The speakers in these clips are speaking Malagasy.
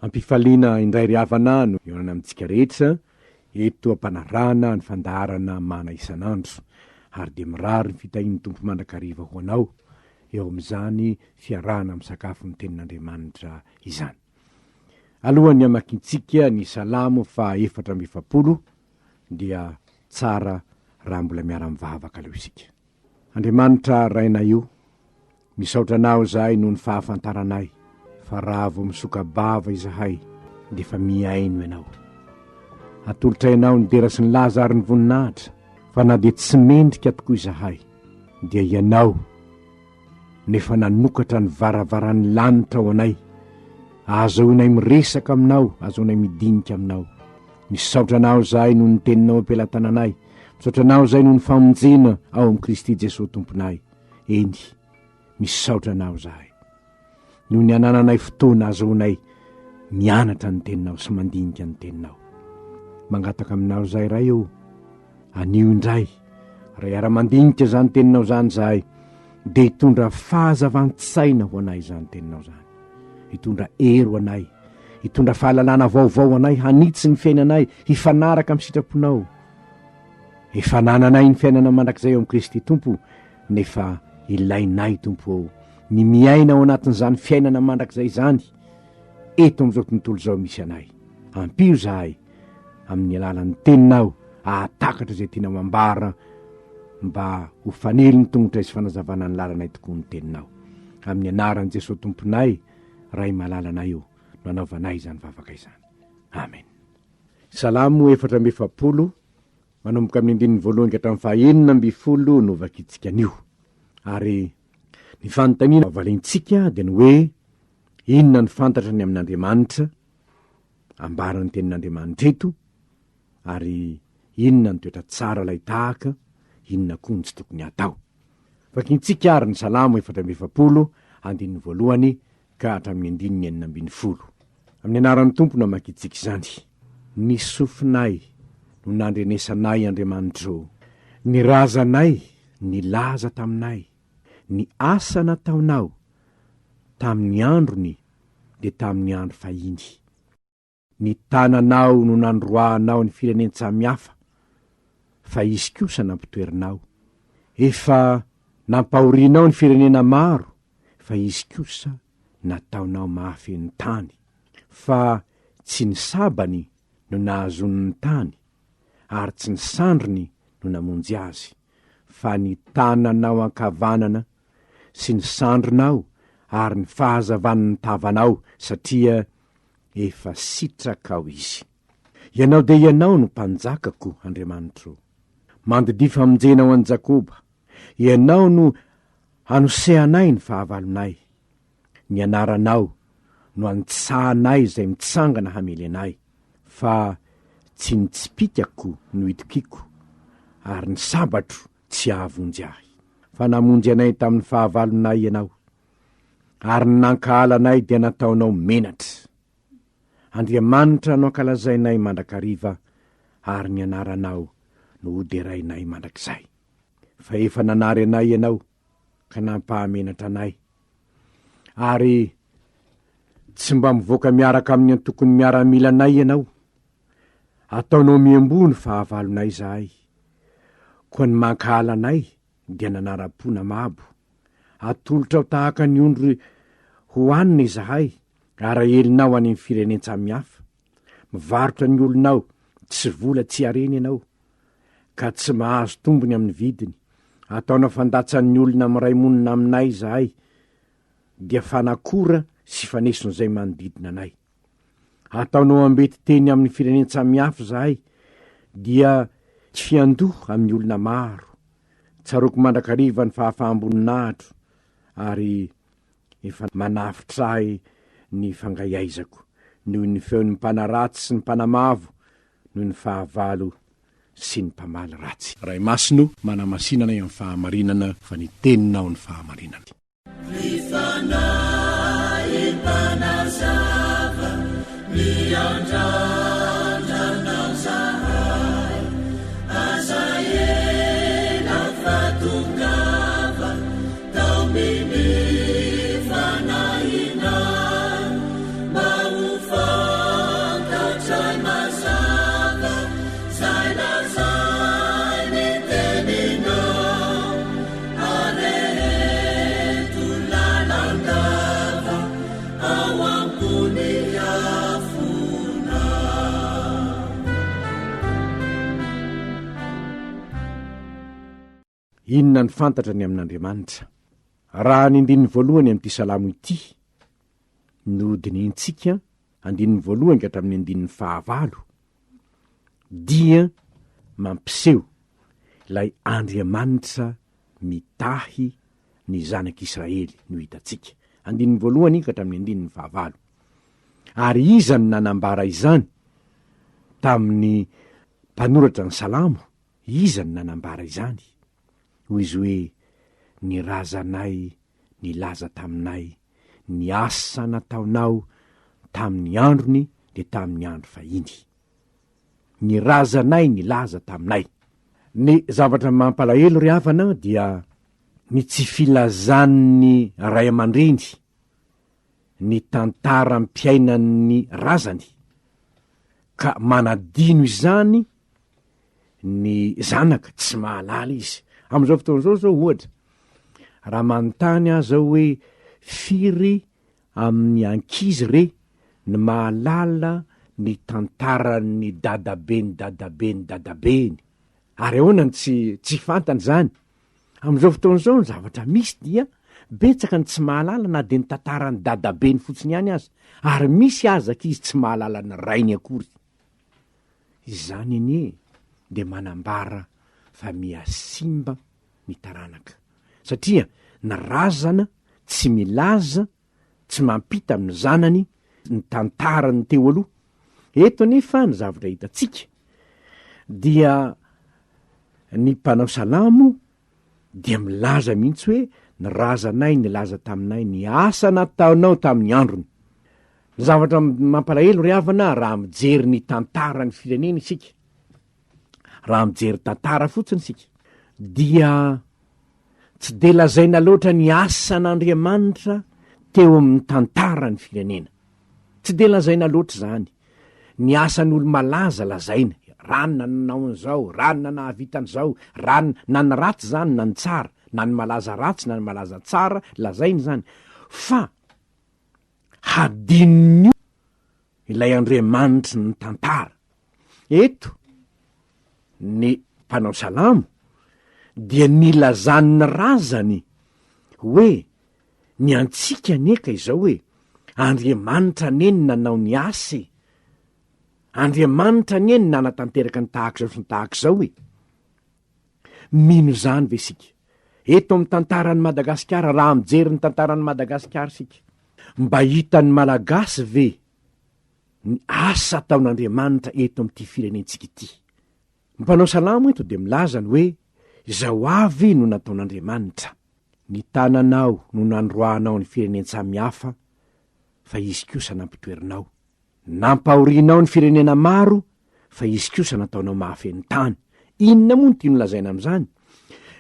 Ampifaliana indray ry havana no ionana amintsika rehetra eto ampanarana ny fandarana mana isanandro ary de mirary ny fitahiny tompo mandrakariva ho anao eo amin'izany fiarahana amin'ny sakafo ny tenin'Andriamanitra izany. Alohan'ny amakintsika ny Salamo 4:7 dia tsara raha mbola miara-mivavaka aloha isika. Andriamanitra raina io, misaotra anao zahay noho ny fahafantaranay, fa raha vao misoka bava izahay de fa miaino ianao. Atolotra ianao ny dera sy ny laza ary ny voninahitra, fa na de tsy mendrika tokoa izahay dia ianao nefa nanokatra ny varavaran'ny lanitra ho anay, azahoanay miresaka aminao, azahoanay midinika aminao. Misaotra anao zahay noho ny teninao ampelatananay, misaotra anao zahay noho ny famonjena ao amin'i Kristy Jesosy tomponay. Eny, misaotra anao zahay noho ny anananay fotoana azahoanay mianatra ny teninao sy mandinika ny teninao. Mangataka aminao zahay ray eo, anio indray raha iara-mandinika zany teninao zany zahay, de hitondra fahazavan-tsaina ho anay zany teninao zany, hitondra hery ho anay, hitondra fahalalana vaovao anay, hanitsy ny fiainanay hifanaraka amin'ny sitraponao, hifanananay ny fiainana mandrakizay eo amin'i Kristy Tompo, nefa ilainay Tompo ny miaina ao anatin'izany fiainana mandrakizay zany eto amin'izao tontolo zao misy anay. Ampio zahay amin'ny alalan'ny teninao, ahatakatra izay tianao ambara mba ho fanely ny tongotra sy fanazavana ny lalanay tokoa ny teninao. Amin'ny anaran'i Jesosy tomponay, ray malalanay io, no anaovanay izany vavaka izany. Amen. Salamo 4:7 manomboka amin'ny 1 ka hatramin'ny 9 no vakitsika anio. Ary ny fanontaniana avalentsika dia ny hoe inona ny fantatra ny amin'Andriamanitra, ambarany tenin'Andriamanitra eto, ary inona ny toetra tsara lay tahaka, inona koa ny tsy tokony atao. Vakintsika ary ny Salamo 4:7 andininy voalohany ka hatramin'ny 9:40. Amin'ny anaran'ny Tompo no makitsika izany. Ny sofinay no nandrenesanay Andriamanitro, ny razanay nilaza taminay, ny asa nataonao tamin'ny androny de tamin'ny andro fahiny. Ny tananao no nandroahanao ny firenen-tsamy hafa, fa izy kosa nampitoerinao. Efa nampahorianao ny firenena maro, fa izy kosa nataonao mahafy ny tany. Fa tsy ny sabany no nahazony ny tany, ary tsy ny sandrony no namonjy azy, fa ny tananao ankavanana sy ny sandronao ary ny fahazavan'ny tavanao, satria efa sitrakao izy. Ianao de ianao no mpanjakako, Andriamanitro, mandidifa amonjenao an'i Jakoba. Ianao no hanosehanay ny fahavalonay, ny anaranao no antsahanay izay mitsangana hamely anay. Fa tsy ny tsipikako no itokiko, ary ny sabatro tsy ahavonjy ahy. Fa namonjy anay tamin'ny fahavalonay ianao, ary ny nankahalanay dia nataonao menatra. Andriamanitra no ankalazainay mandrakariva, ary ny anaranao no hoderainay mandrakizay. Fa efa nanary anay ianao ka nampahamenatra anay, ary tsy mba mivoaka miaraka amin'ny antokony miaramila anay ianao. Ataonao miambo ny fahavalonay zahay, koa ny mankahalanay dia nanara-pona mabo. Atolotra ao tahaka ny ondry ho anina izahay, ary elinao any amin'ny firenen-tsamy hafa. Mivarotra ny olonao, tsy vola tsy areny ianao, ka tsy mahazo tombony amin'ny vidiny. Ataonao fandatsan'ny olona miray monina aminay izahay, dia fanakora sy faneson'izay manodidina anay. Ataonao ambety teny amin'ny firenen-tsamy hafa izahay, dia tsy fiandoha amin'ny olona maro. Tsaroko mandrakariva ny fahafahamboninahitro, ary efa manafitra ny fangayaizako, noho ny feon'ny mpanaratsy sy ny mpanamavo, noho ny fahavalo sy ny mpamaly ratsy. Ray masino manamasinana amin'ny fahamarinana, fa ny teninao ny fahamarinana. Tao mimi fanahina, maufa inona ny fantatra ny amin'Andriamanitra. Raha ny andininy voalohany am'ty salamo ity no diniantsika, andininy voalohany ka hatramin'ny andininy fahavalo, dia mampiseho ilay Andriamanitra mitahy ny zanak'Israely no hitatsika. Andininy voalohany ka hatramin'ny andininy fahavalo. Ary iza ny nanambara izany tamin'ny mpanoratra ny Salamo? Iza ny nanambara izany? Hoy izy hoe, ny razanay nilaza taminay, ny asa nataonao tamin'ny androny de tamin'ny andro fahiny. Ny razanay nilaza taminay. Ny zavatra mampalahelo ry havana dia ny tsy filazan'ny ray aman-dreny ny tantara mpiainan'ny razany, ka manadino izany ny zanaka tsy mahalala izy. Am'izao fotoana zao ohatra, raha manontany aho zao hoe firy amin'ny ankizy re ny mahalala ny tantaran'ny dadabeny, ary ahoana tsy fantany zany. Am'izao fotoana zao ny zavatra misy dia betsaka ny tsy mahalala na de ny tantarany dadabeny fotsiny ihany aza, ary misy azaka izy tsy mahalala ny rainy akory. Izany anie de manambara fa miasimba ny taranaka, satria ny razana tsy milaza, tsy mampita amin'ny zanany ny tantarany teo aloha. Eto nefa ny zavatra hitatsika dia ny mpanao salamo dia milaza mihitsy hoe ny razanay nilaza taminay, ny asa nataonao tamin'ny androny. Ny zavatra mampalahelo ry havana raha mijery ny tantara ny firenena isika, raha mijery tantara fotsiny isika, dia tsy de lazaina loatra ny asan'Andriamanitra teo amin'ny tantara ny firenena. Tsy de lazaina loatra zany. Ny asan'olo malaza lazaina, rano nananao an'izao, rano nanahavitan'izao, rano na ny ratsy zany na ny tsara, na ny malaza ratsy na ny malaza tsara, lazainy zany. Fa hadinon'io ilay Andriamanitra ny tantara. Eto ny mpanao salamo dia nilazan'ny razany hoe ny antsika neka izao hoe Andriamanitra neny nanao ny ase, Andriamanitra neny nanatanteraka ny tahak'izao sy ny tahak'izao hoe. Mino zany ve sika? Eto amin'ny tantaran'ny Madagasikara, raha mijery ny tantaran'ny Madagasikara sika, mba hitan'ny malagasy ve ny asa ataon'Andriamanitra eto amin'ity firenentsika ity? Mpanao salamo eto de milazany hoe izao avy no nataon'Andriamanitra, ny tananao no nandroahanao ny firenen-tsamy hafa, fa izy kosa nampitoerinao. Nampahorinao ny firenena maro, fa izy kosa nataonao mahafeny tany. Inona moa no tiano lazaina am'izany?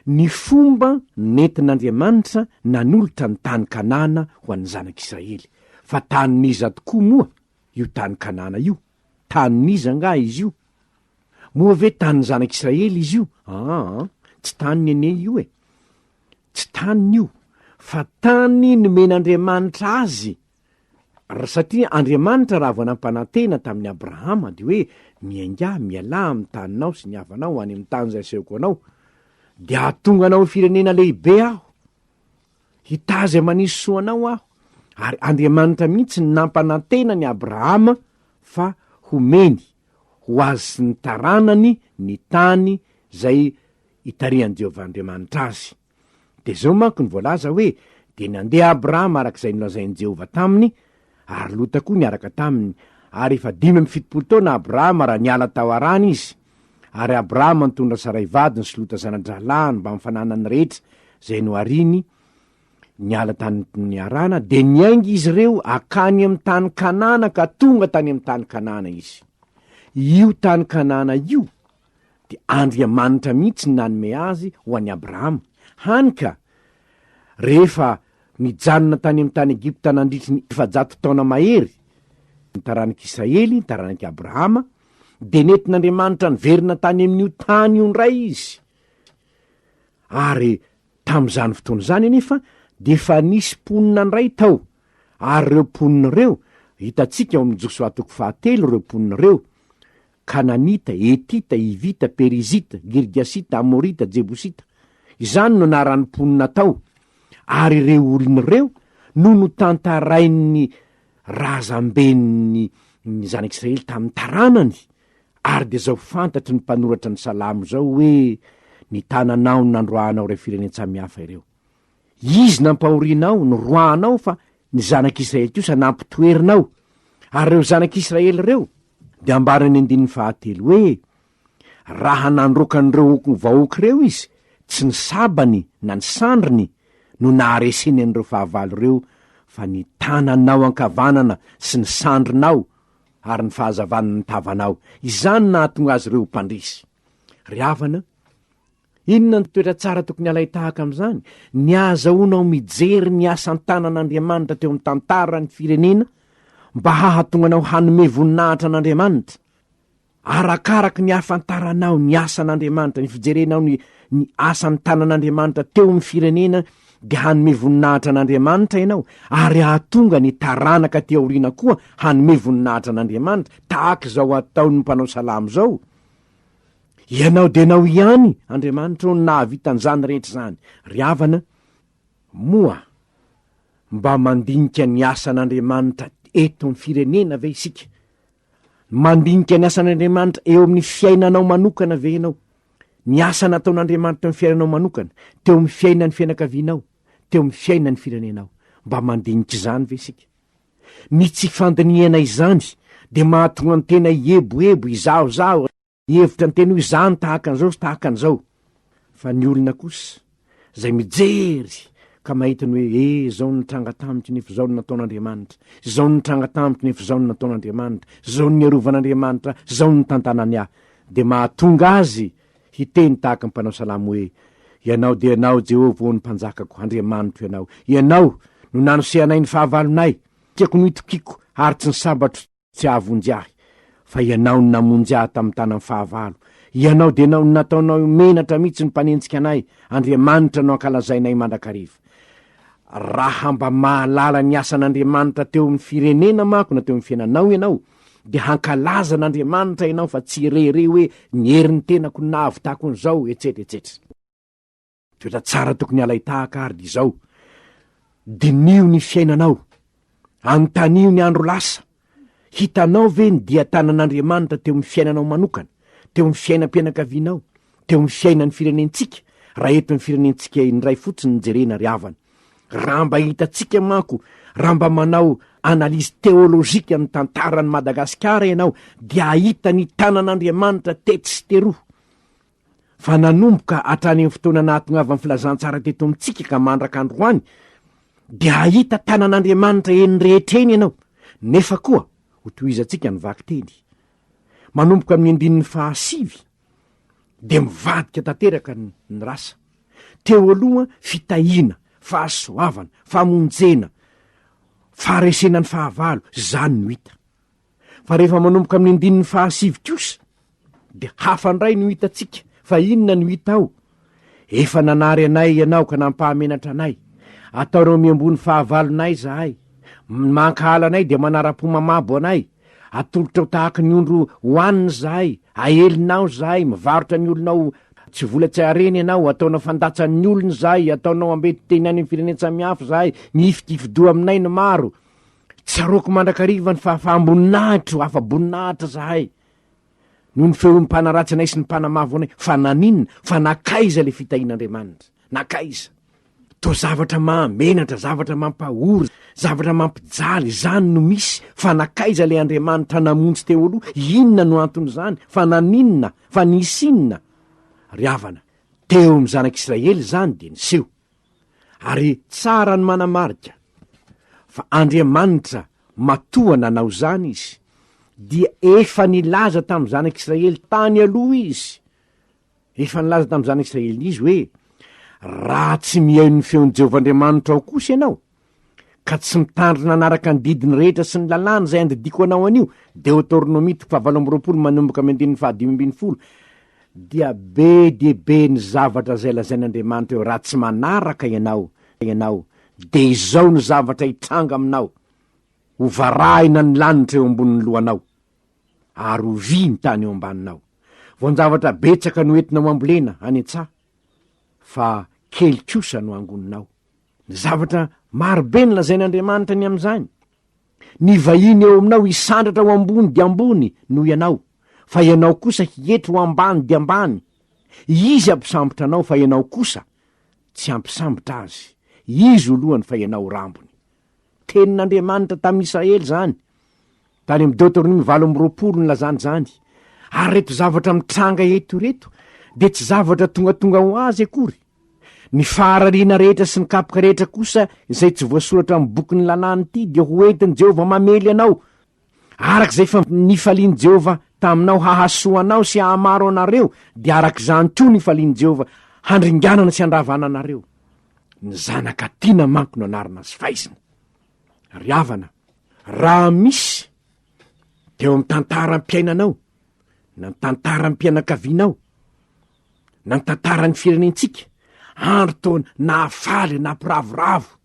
Ny fomba nentin'Andriamanitra nanolotra ny tany Kanana ho an'ny zanak'Israely. Fa taniniza tokoa moa io tany Kanana io? Taniniza nga izy io? Moa ve tany zanak'Israely izy io? Tsy taniny ene io e. Tsy taniny io, fa tany nomen'Andriamanitra azy. Satria Andriamanitra raha vao nampanantena tamin'ny Abrahama de hoe miainga miala amin'ny taninao sy ny havanao any amin'ny tany zay asehoko anao, de ahatonga anao firenena lehibe aho, hitazy manisy soanao aho. Ary Andriamanitra mihitsy nampanantena ny Abrahama fa homeny ho azy sy ny taranany ny tany zay itarian'i Jehovah Andriamanitra azy. De zao manko ny voalaza hoe de nandeha Abrahama arak'izay nolazain'i Jehovah taminy, ary Lota koa niaraka taminy. Ary efa 570 taona Abrahama raha niala tao arany izy, ary Abrahama nitondra saray vadiny sy Lota zana-dralany mba mifananany rehetra zay noariny niala tany arana, de niaingy izy reo akany amin'ny tany Kanana ka tonga tany amin'ny tany Kanana izy. Io tany Kanana io de Andriamanitra mihitsy nanome azy ho an'ny Abrahama. Hany ka rehefa nijanona tany amin'ny tany Egipta nandritry ny 700 taona mahery, ny taranak'Israely, ny taranak'i Abrahama, de nentin'Andriamanitra niverina tany amin'io tany io ndray izy. Ary tam'izany fotoana zany nefa de fa nisy ponina ndray tao, ary reo ponina reo hitatsika ao amin'ny Josoa 7 reo ponina reo: Kananita, Etita, Ivita, Perizita, Girgasita, Amorita, Jebosita. izany no narany mponina tao, ary ireo olon'ireo no tantarain'ny razamben'ny zanak'Israely tamin'ny taranany. Ary de zao fantatry ny mpanoratra ny Salamo zao hoe ny tananao ny nandroahanao re firenen-tsamy hafa ireo. Izy nampahorianao no roahanao fa ny zanak'Israely kosa nampitoerinao. Ary reo zanak'Israely reo de ambarany andininy 7 hoe raha nandrokan'ireo vahoaky reo izy tsy ny sabany na ny sandriny no nahareseny an'ireo fahavalo reo, fa ny tananao ankavanana sy ny sandrinao ary ny fahazavan'ny ny tavanao. Izany nahatonga azy reo mpandrisy. Ry havana, inona ny toetra tsara tokony alay tahaka am'izany? Ny azahoanao mijery ny asan'ny tanan'Andriamanitra teo amin'ny tantara ny firenena, mba hahatonganao hanome voninahitra an'Andriamanitra. Arakaraky ny afantaranao ny asan'Andriamanitra, ny fijerenao ny asan'ny tanan'Andriamanitra teo amin'ny firenena, de hanome voninahitra an'Andriamanitra ianao, ary hahatonga ny taranaka ty aoriana koa hanome voninahitra an'Andriamanitra, tahaka zao ataon'ny mpanao Salamo zao. Ianao de nao ihany Andriamanitra no nahavitan'izany rehetra zany. Ry havana, moa mba mandinika ny asan'Andriamanitra eto amin'ny firenena ve isika? Mandinika ny asan'Andriamanitra eo amin'ny fiainanao manokana ve ianao? Ny asa nataon'Andriamanitra eo amin'ny fiainanao manokana, teo amin'ny fiainan'ny fianakavianao, teo amin'ny fiainan'ny firenenao, mba mandinika izany ve isika? Ny tsy fandiniana izany de mahatonga ny tena ieboebo, izahozaho, hevitra ny tena ho izany tahaka an'izao sy tahaka an'izao. Fa ny olona kosa zay mijery ka mahita ny hoe zao ny tranga tamitra nefa zao ny nataon'Andriamanitra, zao ny tranga tamitra nefa zao ny nataon'Andriamanitra, zao ny arovan'Andriamanitra, zao ny tantanany ahy, de mahatonga azy hiteny tahaka ny mpanao Salamo hoe ianao de ianao Jehovah ny mpanjakako, Andriamanitra ianao, ianao no nanosehanay ny fahavalonay, tiako no itokiko ary tsy ny sabatro tsy ahavonjy ahy, fa ianao no namonjy ahy tamin'ny tanan'ny fahavalo, ianao de ianao no nataonao menatra mihitsy ny mpanenjika anay, Andriamanitra no ankalazainay mandrakariva. Raha mba mahalala ny asan'Andriamanitra teo amin'ny firenena mako na teo amin'ny fiainanao ianao, de hankalaza n'Andriamanitra ianao fa tsy rere hoe ny herin'ny tenako nahavitako an'izao etsetretsetra. Toetra tsara tokony alay tahaka ary dy zao, dinio ny fiainanao, antanio ny andro lasa, hitanao ve ny dia tanan'Andriamanitra teo amin'ny fiainanao manokana, teo amin'ny fiainam-pianakavianao, teo amin'ny fiainan'ny firenentsika? Raha eto amin'ny firenentsika indray fotsiny ny jerena ry havana, raha mba hitatsika manko, raha mba manao analizy teolojika ny tantaran'ny Madagasikara ianao, dia ahita ny tanan'Andriamanitra teto sy teroa. Fa nanomboka hatrany amin'ny fotoana nahatonga avy amin'ny filazantsara teto amintsika ka mandraka androany, dia ahita tanan'Andriamanitra eny rehetra eny ianao. Nefa koa ho tohizantsika ny vaky teny, manomboka amin'ny 9 de mivadika tanteraka ny rasa. Teo aloha fitahiana, fahasoavana, famonjena, faharesenan'ny fahavalo, zany no hita. Fa rehefa manomboka amin'ny 9 kosa, de hafa ndray no hitatsika. Fa inona no hita ao? Efa nanary anay ianao ka nampahamenatra anay, ataonao miambony fahavalonay zahay, mankahala anay de manara-po mamabo anay, atolotra ho tahaka ny ondro hoaniny zahay, ahelinao zahay, mivarotra ny olonao tsy vola tsy areny ianao, ataonao fandatsan'ny olony zahay, ataonao ambety tenany amin'ny firenen-tsamy hafa zahay, nifikifidoa aminay ny maro, tsaroko mandrakariva ny fahamboninahitro, afa-boninahitra zahay, noho ny feo mpanaratsy anay sy ny mpanamavo anay. Fa naninona? Fa nakaiza le fitahian'Andriamanitra, nakaiza to zavatra mahamenatra, zavatra mampahory, zavatra mampijaly, zany no misy. Fa nakaiza le Andriamanitra namonjy teo aloha, inona no antony zany? Fa naninona? Fa nisinona? Ry havana, teo amin'ny zanak'Israely zany de niseho, ary tsara ny manamarika fa Andriamanitra matoa nanao zany izy, dia efa nilaza tamin'ny zanak'Israely tany aloha izy, efa nilaza tamin'ny zanak'Israely izy hoe raha tsy mihaino ny feon'ny Jehovah'Andriamanitra ao kosa ianao, ka tsy mitandrina anaraka ny didiny rehetra sy ny lalàna zay andidiko anao anio, Deuteronomie 7:20 manomboka amin'ny 5:10, dia be de be ny zavatra zay lazain'Andriamanitra eo. Raha tsy manaraka ianao de izao ny zavatra hitranga aminao, ho varahina ny lanitra eo ambonin'ny lohanao, ary ho vy ny tany eo ambaninao. Vonjavatra betsaka no entinao ambolena any an-tsaha, fa kely kosa no angoninao. Ny zavatra marobe ny lazain'Andriamanitra ny am'izany. Ny vahiny eo aminao isandratra ho ambony dia ambony noho ianao, fa ianao kosa hietry ho ambany dia ambany. Izy ampisambotra anao fa ianao kosa tsy ampisambotra azy. Izy olohany fa ianao rambony. Tenin'Andriamanitra tamin'Israely zany. Tany amin'ny Deutéronome 4:20 ny lazany zany. Ary reto zavatra mitranga eto reto de tsy zavatra tonga ho azy akory. Ny faharariana rehetra sy ny kapoka rehetra kosa izay tsy voasoratra amin'ny boky ny lalàny ity dia ho entin'i Jehovah mamely anao. Arak'izay fa nifalian'i Jehovah taminao hahasoanao sy hahamaro anareo, dia arak'izany koa nifalian'i Jehovah handringanana sy handravana anareo. Ny zanaka tiana manko no anarana sy faizina. Ry havana, raha misy teo amin'ny tantaram-piainanao, na ny tantaram-pianakavianao, na ny tantaran'ny firenentsika, andro to nahafaly na piravoravo,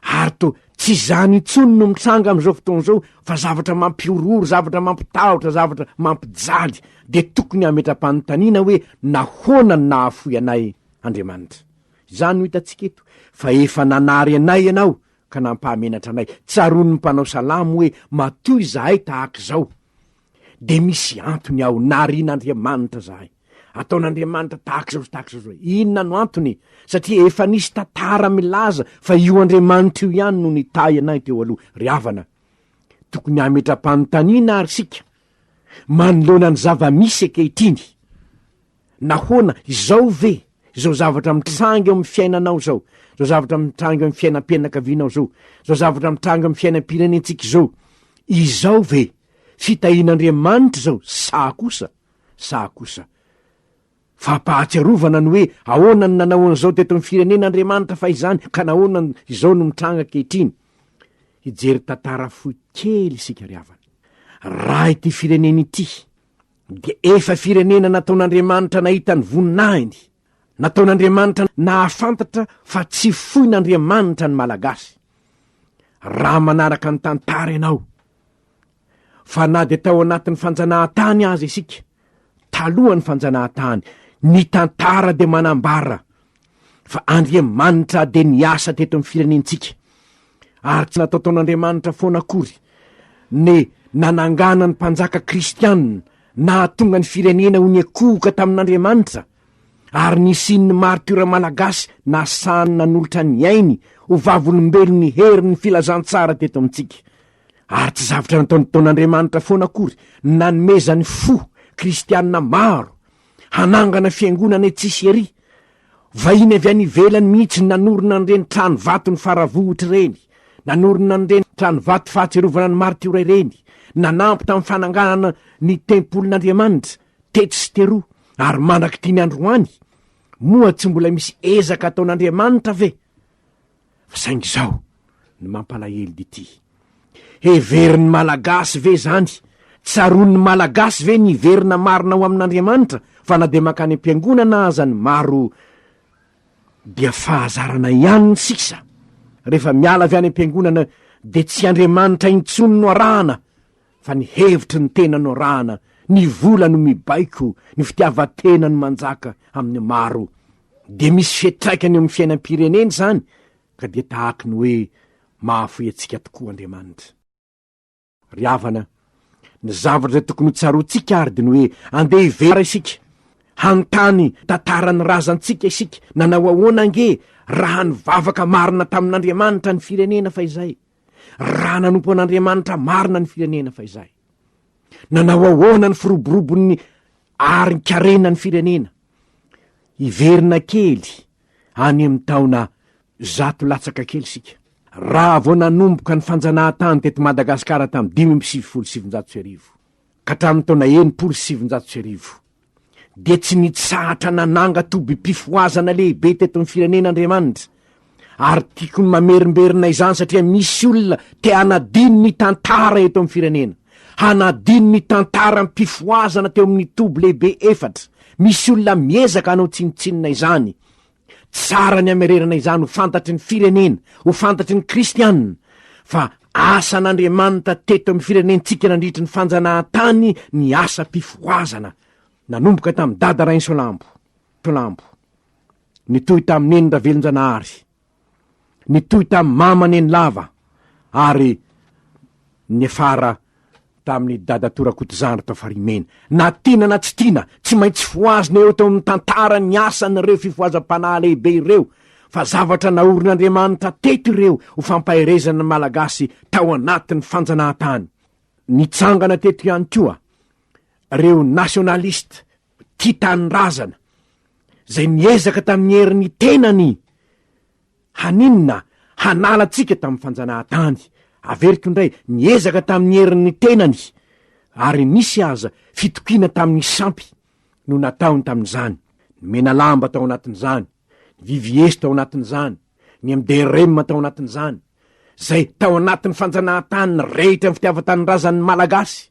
ary to tsy zany intsony no mitranga am'izao fotoana zao, fa zavatra mampiororo, zavatra mampitahotra, zavatra mampijaly, de tokony hametra-panontaniana hoe nahoana ny nahafoy anay Andriamanitra. Zany ho hitantsika eto, fa efa nanary anay ianao ka nampahamenatra anay. Tsaron'ny mpanao salamo hoe matoy zahay tahaka zao, de misy antony aho narian'Andriamanitra zahay, ataon'Andriamanitra tahaka zao. Inona no antony? Satria efa nisy tantara milaza fa io Andriamanitra io ihany no nitay anay teo aloha. Ry havana, tokony hametra-panontaniana ary sika manoloana ny zava-misy ankehitriny. Nahoana izao ve zao zavatra mitranga eo amin'ny fiainanao zao, zao zavatra mitranga eo amin'ny fiainam-pianakavianao zao, zao zavatra mitranga eo amin'ny fiainam-pirenentsika zao, izao ve fitahian'Andriamanitra zao sa kosa? Fampahatsiarovana ny hoe ahoana ny nanao an'izao teto amin'ny firenen'Andriamanitra fa izany, ka nahoana izao no mitranga ankehitriny. Hijery tantara fohy kely isika ry havana. Raha ity firenena ity dia efa firenena nataon'Andriamanitra nahita ny voninahiny, nataon'Andriamanitra nahafantatra fa tsy foin'Andriamanitra ny malagasy. Raha manaraka ny tantara ianao, fa na de tao anatin'ny fanjanahantany azy isika, talohan'ny fanjanahantany, ny tantara de manambara fa Andriamanitra de niasa teto amin'ny firenentsika, ary tsy natao taon'Andriamanitra foana akory ny nanangana ny mpanjaka kristianina nahatonga ny firenena ho niakohoka tamin'Andriamanitra, ary nisin'ny martyra malagasy nasany nanolotra ny ainy ho vavolombelony hery ny filazantsara teto amintsika. Ary tsy zavatra nataon'Andriamanitra foana akory nanomezany fo kristianina maro hanangana fiangonana tsisy ery, vahiny avy any ivelany mihitsy nanorona n'ireny trano vato ny faravohitra ireny, nanorona n'ireny trano vato fahatserovana ny martyra ireny, nanampy tamin'ny fananganana ny tempolin'Andriamanitra teto sy teroa, ary mandraky tiany androany. Moa tsy mbola misy ezaka ataon'Andriamanitra ve? Fa saingy zao ny mampalahelo dity. Heveriny malagasy ve zany? Tsaron'ny malagasy ve ny verina marina ho amin'Andriamanitra? Fa na de makany am-piangonana azany maro dia fahazarana ihany ny sisa. Rehefa miala avy any am-piangonana de tsy Andriamanitra intsony no arahana, fa ny hevitry ny tena no arahana, ny vola no mibaiko, ny fitiavatena no manjaka amin'ny maro. De misy fetraikany amin'ny fiainam-pireneny zany, ka dia tahaka ny hoe mahafoy antsika tokoa Andriamanitra. Ry havana, ny zavatra zay tokony tsarotsika ary de ny hoe andeha hivera isika, hanontany tantaran'ny razantsika isika, nanao ahoana ange raha nivavaka marina tamin'Andriamanitra ny firenena fa izay, raha nanompo an'Andriamanitra marina ny firenena fa izay, nanao ahoana ny firoborobon'ny arin-karena ny firenena. Iverina kely any amin'ny taona 100 kely sika. Raha vao nanomboka ny fanjanahantany teto Madagasikara tamin'ny 577 ka tamin'ny taona 700 dia tsy nitsahatra nananga toby-pifohazana lehibe teto amin'ny firenen'Andriamanitra. Ary tiako ny mamerimberina izany satria misy olona te hanadino ny tantara eto amin'ny firenena, hanadino ny tantara ny pifohazana teo amin'ny toby lehibe 4. Misy olona miezaka hanao tsinotsinona izany. Tsara ny amererana izany ho fantatry ny firenena, ho fantatry ny kristianina, fa asan'Andriamanitra teto amin'ny firenentsika nandritry ny fanjanahantany ny asa pifohazana nanomboka tamin'ny dada rainy Salamo. nitoy tamin'ny ravelon-janahary, nitoy tamin'ny mamany lava, ary niefara tamin'ny dadatorakotozandro tao farimena. Na tiana na tsy tiana, tsy maintsy foazina eo tao amin'ny tantara ny asan'ireo fifohazam-panahy lehibe ireo, fa zavatra naorin'Andriamanitra teto ireo ho fampaherezana malagasy tao anatin'ny fanjanahantany. Nitsangana teto ihany koa reo nasionalista tia tany razana, zay niezaka tamin'ny herin'ny tenany haninona hanalatsika tamin'ny fanjanahantany. Averiko indray niezaka tamin'ny herin'ny tenany, ary nisy aza fitokiana tamin'ny sampy no nataony tamin'izany. Ny mena lamba tao anatin'izany, ny viviesy tao anatin'izany, ny MDRM tao anatin'izany, zay tao anatin'ny fanjanahantany ny rehetra ny fitiavatany razan'ny malagasy.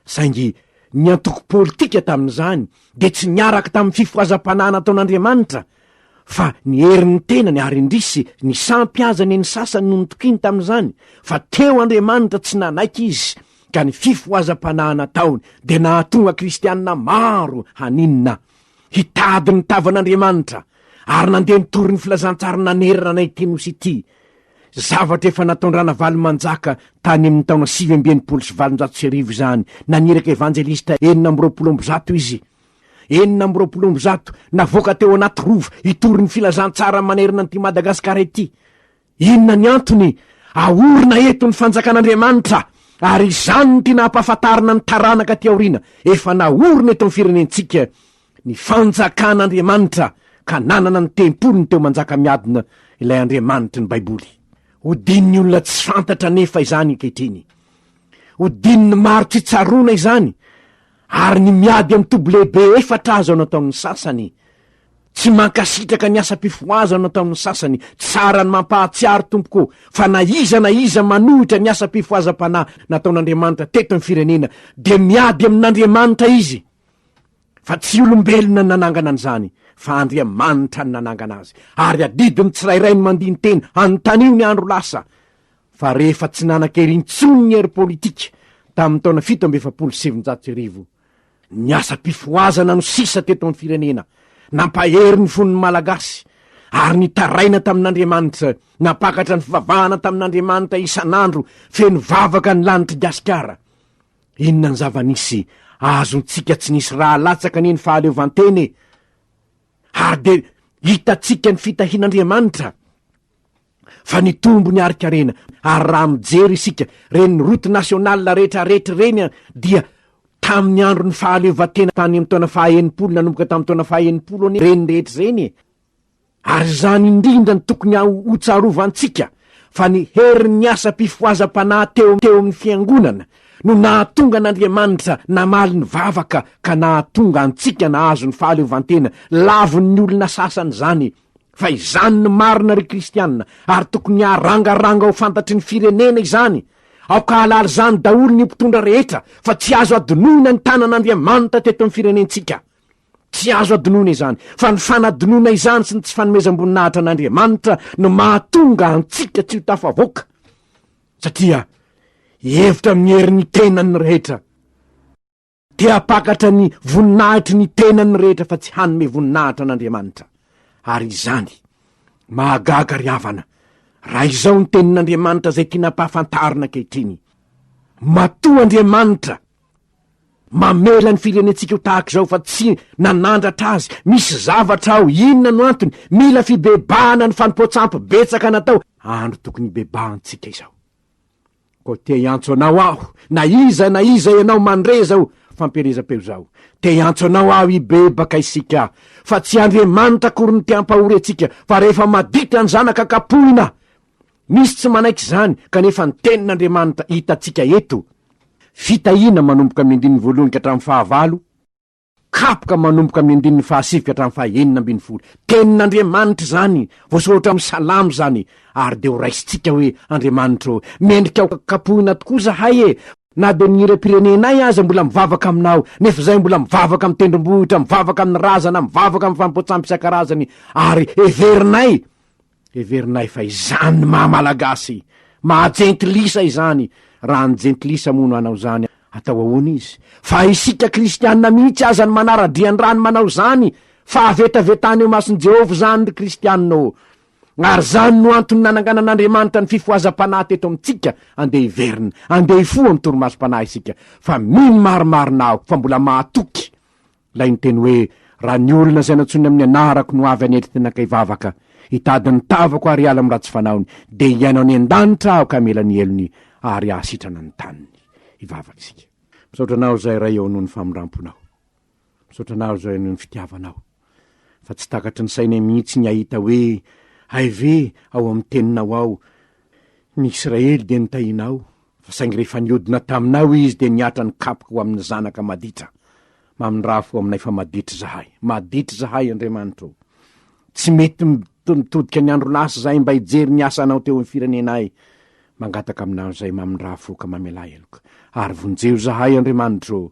Saingy ny antoko politika tamin'izany de tsy niaraka tamin'ny fifohazam-panahy nataon'Andriamanitra, fa ny herin'ny tenany ary indrisy ny sampy azany ny sasany no nitokiny tamin'izany, fa teo Andriamanitra tsy nanaiky izy, ka ny fifohazam-panahy nataony de nahatonga kristianina maro haninona hitady ny tavan'Andriamanitra, ary nandeha nitory ny filazantsara nanerana nay tenosy ity. Zavatra efa nataondrana valo-manjaka tany amin'ny taona 720 zany, naniraka evanjelista 420 izy. 420 navoaka teo anaty rova hitory ny filazantsara manerana an'ity Madagasikara ity. Inona ny antony? Aorina eto ny fanjakan'Andriamanitra, ary izany ny tia nampahafantarina ny taranaka ty aorina. Efa naorina eto ny firenentsika ny fanjakan'Andriamanitra, ka nanana ny tempolony teo manjaka miadina ilay Andriamanitra ny Baiboly. Hodininy olona tsy fantatra nefa izany ankehitriny, hodininy maro tsy tsarona izany, ary ny miady amin'ny tobo lehibe efatra azo nataon'ny sasany. Tsy mankasitraka ny asa-pifoaza nataon'ny sasany, tsara ny mampahatsiaro tompoko, fa na iza manohitra ny asa-pifohazam-panahy nataon'Andriamanitra teto amin'ny firenena, de miady amin'Andriamanitra izy. Fa tsy olombelona ny nanangana an'izany, fa Andriamanitra ny nanangana azy. Ary adidiny tsirairay ny mandiny teny anontanio ny andro lasa. Fa rehefa tsy nanan-kerintsony ny hery politika tamin'ny taona 1770, ny asa-pifoazana no sisa teto amin'ny firenena, nampahery ny fon'ny malagasy, ary nitaraina tamin'Andriamanitra, napakatra ny fivavahana tamin'Andriamanitra isan'andro, feno vavaka ny lanitra gasikara. Inona ny zava-nisy azontsika tsy nisy raha latsaka neny fahaleovanteny, ary de hitatsika ny fitahian'Andriamanitra, fa ny tombo ny arikarena. Ary raha mijery isika reny route nasionala rehetrarehetra reny, dia tamin'ny andro ny fahaleovantena tany amin'ny taona 100 nanomboka tamin'ny taona 100 reny rehetra reny. Ary zany indrindra ny tokony hotsarovantsika, fa ny herin'ny asa-pifohazam-panahy teo amin'ny fiangonana no nahatonga n'Andriamanitra namaly ny vavaka, ka nahatonga antsika nahazo ny fahaleovantena lavon'ny olona sasany zany. Fa izany ny marina ry kristianina, ary tokony harangaranga ho fantatry ny firenena izany. Aoka halala zany daholo ny mpitondra rehetra, fa tsy azo adinoina ny tanan'Andriamanitra teto amin'ny firenentsika. Tsy azo adinoina izany, fa ny fanadinoina izany sy ny tsy fanomezam-boninahitra n'Andriamanitra no mahatonga antsika tsy ho tafavoaka. Satria hevitra amin'ny herin'ny tenany rehetra, te hapakatra ny voninahitry ny tenany rehetra, fa tsy hanome voninahitra n'Andriamanitra. Ary izany mahagaga ry havana, raha izao ny tenin'Andriamanitra zay tia nampahafantarina ankehitriny. Matoa Andriamanitra mamela ny firenentsika ho tahaka izao, fa tsy nanandratra azy. Misy zavatra ao, inona no antony? Mila fibebahana ny fanompoatsampy betsaka natao. Andro tokony bebahantsika izao. Ko te hiantso anao aho, na iza ianao mandreza ao, fampiarezam-peo zao, te hiantso anao aho ibebaka isika, fa tsy Andriamanitra akory ny te hampahory antsika, fa rehefa maditra ny zanaka kapohina. Misy tsy manaiky zany, kanefa ny tenin'Andriamanitra hitatsika eto. Fitahina manomboka amin'ny 1 ka hatramin'ny 9, kapoka manomboka amin'ny 7 ka hatramin'ny 9. Tenin'Andriamanitra zany, voasoratra amin'ny Salamo zany. Ary de ho raisitsika hoe Andriamanitra, mendrika ao kapohina tokoa zahay na de nirem-pirenenay aza mbola mivavaka aminao, nefa zay mbola mivavaka amin'ny tendrombohitra, mivavaka amin'ny razana, mivavaka amin'ny fampoatsampy isan-karazany, ary everinay fa izany mahamalagasy, mahajentilisa izany. Raha ny jentilisa moa no anao zany, atao ahoana izy? Fa isika kristianina mihitsy aza ny manaradriany raha ny manao zany, fa avetavetany eo masony Jehova zany ry kristianina, ary zany no antony nananganan'Andriamanitra ny fifohazam-panahy teto amitsika, andeha iverina, andeha ifo amin'ny torimasom-panahy isika, fa mino marimarinao fa mbola mahatoky. Lay ny teny hoe raha ny olona zay natsony amin'ny anarako no avy anetry tena kaivavaka, hitady ny tavako ary ala amin'ny ratsy fanaony, de iainao any an-danitra aho ka mela ny elony ary ahasitrana ny taniny. Ivavaka isika. Misaotranao zay ray eo noho ny famindramponao, misaotranao zay noho ny fitiavanao, fa tsy takatry ny sainay mihitsy ny ahita hoe hay ve ao amin'ny teninao ao ny Israely de nitahinao, fa saingy rehefa niodina taminao izy de niatra ny kapaka ho amin'ny zanaka maditra. Mamindrafo aminay fa maditra zahay Andriamanitra. Tsy mety mitodika ny andro lasa zahay mba hijery ny asanao teo amin'ny firenenay. Mangataka aminao zay mamindrafo ka mamela eloka, ary vonjeo zahay Andriamanitra,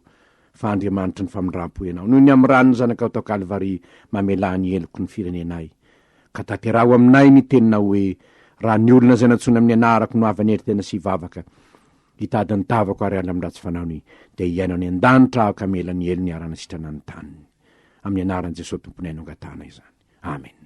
fa Andriamanitra ny famindrampo ianao noho ny amin'ny ranony zanakao tao Kalvary mamela ny eloko ny firenenay. Ka tanterao aminay ny teninao hoe raha ny olona zay natsony amin'ny anarako no avy anery tena Fivavaky, hitady ny tavako ary ala amin'ny ratsy fanaony, de iainao ny an-danitra aho ka mela ny elony arana sitrana ny taniny. Amin'ny anaran'i Jesosy tomponay no angatana izany. Amen.